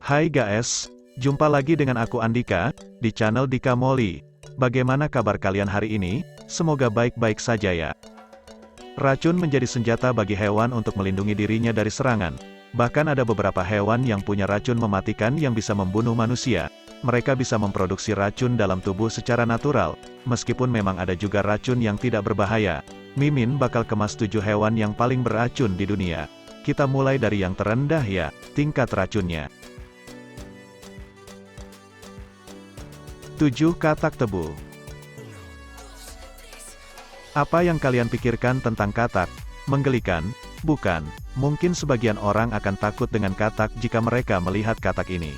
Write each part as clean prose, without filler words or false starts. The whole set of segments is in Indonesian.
Hai guys, jumpa lagi dengan aku Andika, di channel Dika Molly. Bagaimana kabar kalian hari ini? Semoga baik-baik saja ya. Racun menjadi senjata bagi hewan untuk melindungi dirinya dari serangan. Bahkan ada beberapa hewan yang punya racun mematikan yang bisa membunuh manusia. Mereka bisa memproduksi racun dalam tubuh secara natural, meskipun memang ada juga racun yang tidak berbahaya. Mimin bakal kemas 7 hewan yang paling beracun di dunia. Kita mulai dari yang terendah ya, tingkat racunnya. 7 katak tebu. Apa yang kalian pikirkan tentang katak? Menggelikan? Bukan. Mungkin sebagian orang akan takut dengan katak jika mereka melihat katak ini.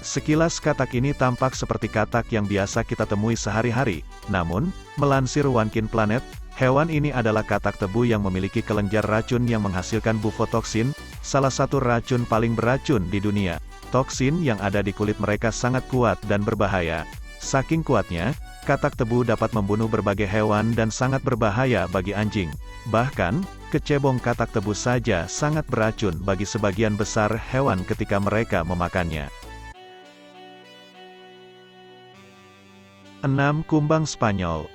Sekilas katak ini tampak seperti katak yang biasa kita temui sehari-hari. Namun, melansir One Planet, hewan ini adalah katak tebu yang memiliki kelenjar racun yang menghasilkan bufotoksin, salah satu racun paling beracun di dunia. Toksin yang ada di kulit mereka sangat kuat dan berbahaya. Saking kuatnya, katak tebu dapat membunuh berbagai hewan dan sangat berbahaya bagi anjing. Bahkan, kecebong katak tebu saja sangat beracun bagi sebagian besar hewan ketika mereka memakannya. 6 kumbang Spanyol.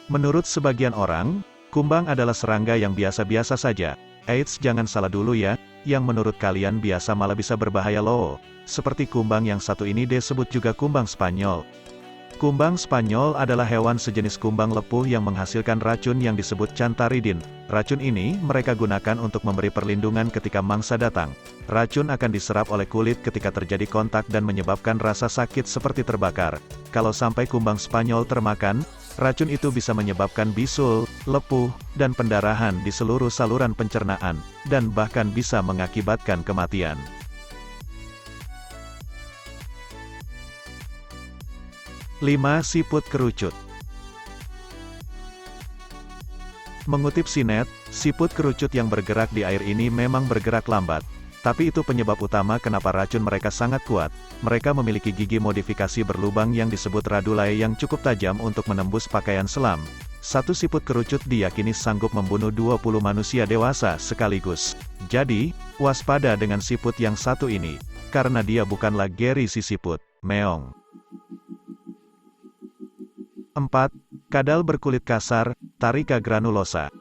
Menurut sebagian orang, kumbang adalah serangga yang biasa-biasa saja. Eits, jangan salah dulu ya, yang menurut kalian biasa malah bisa berbahaya loh. Seperti kumbang yang satu ini disebut juga kumbang Spanyol. Kumbang Spanyol adalah hewan sejenis kumbang lepuh yang menghasilkan racun yang disebut cantaridin. Racun ini mereka gunakan untuk memberi perlindungan ketika mangsa datang. Racun akan diserap oleh kulit ketika terjadi kontak dan menyebabkan rasa sakit seperti terbakar. Kalau sampai kumbang Spanyol termakan, racun itu bisa menyebabkan bisul, lepuh, dan pendarahan di seluruh saluran pencernaan, dan bahkan bisa mengakibatkan kematian. Lima siput kerucut. Mengutip Sinet, siput kerucut yang bergerak di air ini memang bergerak lambat. Tapi itu penyebab utama kenapa racun mereka sangat kuat. Mereka memiliki gigi modifikasi berlubang yang disebut radulae yang cukup tajam untuk menembus pakaian selam. Satu siput kerucut diyakini sanggup membunuh 20 manusia dewasa sekaligus. Jadi, waspada dengan siput yang satu ini. Karena dia bukanlah Gary si siput, meong. 4. Kadal berkulit kasar, Tarica granulosa.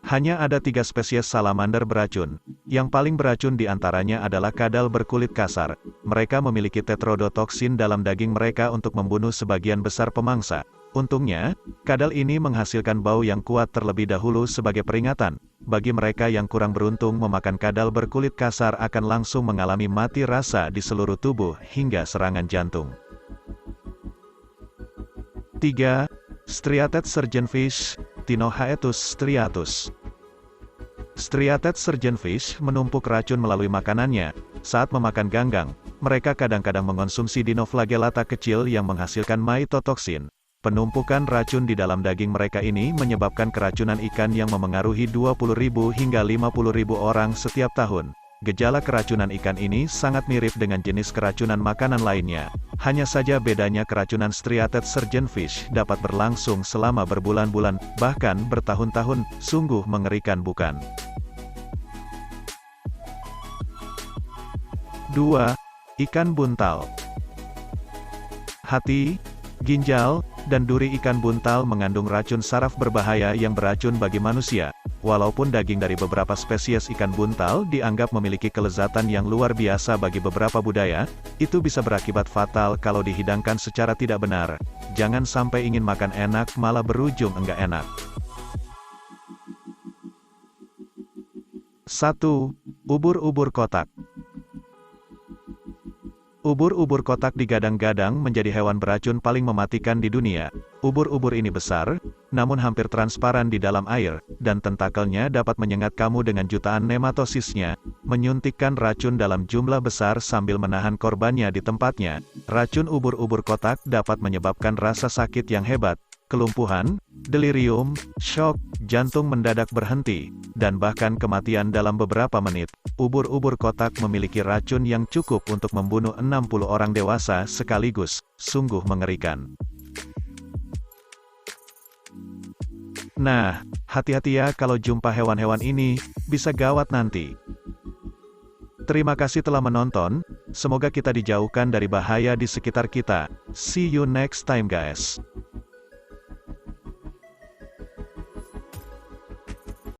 Hanya ada 3 spesies salamander beracun. Yang paling beracun di antaranya adalah kadal berkulit kasar. Mereka memiliki tetrodotoksin dalam daging mereka untuk membunuh sebagian besar pemangsa. Untungnya, kadal ini menghasilkan bau yang kuat terlebih dahulu sebagai peringatan. Bagi mereka yang kurang beruntung memakan kadal berkulit kasar akan langsung mengalami mati rasa di seluruh tubuh hingga serangan jantung. 3. Striated surgeonfish, Tinohaetus striatus. Striated surgeonfish menumpuk racun melalui makanannya. Saat memakan ganggang, mereka kadang-kadang mengonsumsi dinoflagellata kecil yang menghasilkan maitotoksin. Penumpukan racun di dalam daging mereka ini menyebabkan keracunan ikan yang memengaruhi 20.000 hingga 50.000 orang setiap tahun. Gejala keracunan ikan ini sangat mirip dengan jenis keracunan makanan lainnya. Hanya saja bedanya keracunan striated surgeonfish dapat berlangsung selama berbulan-bulan, bahkan bertahun-tahun. Sungguh mengerikan bukan? 2. Ikan buntal. Hati, ginjal, dan duri ikan buntal mengandung racun saraf berbahaya yang beracun bagi manusia. Walaupun daging dari beberapa spesies ikan buntal dianggap memiliki kelezatan yang luar biasa bagi beberapa budaya, itu bisa berakibat fatal kalau dihidangkan secara tidak benar. Jangan sampai ingin makan enak malah berujung enggak enak. 1. Ubur-ubur kotak. Ubur-ubur kotak digadang-gadang menjadi hewan beracun paling mematikan di dunia. Ubur-ubur ini besar, namun hampir transparan di dalam air, dan tentakelnya dapat menyengat kamu dengan jutaan nematosisnya, menyuntikkan racun dalam jumlah besar sambil menahan korbannya di tempatnya. Racun ubur-ubur kotak dapat menyebabkan rasa sakit yang hebat, kelumpuhan, delirium, shock, jantung mendadak berhenti, dan bahkan kematian dalam beberapa menit. Ubur-ubur kotak memiliki racun yang cukup untuk membunuh 60 orang dewasa sekaligus. Sungguh mengerikan. Nah, hati-hati ya kalau jumpa hewan-hewan ini, bisa gawat nanti. Terima kasih telah menonton, semoga kita dijauhkan dari bahaya di sekitar kita. See you next time guys.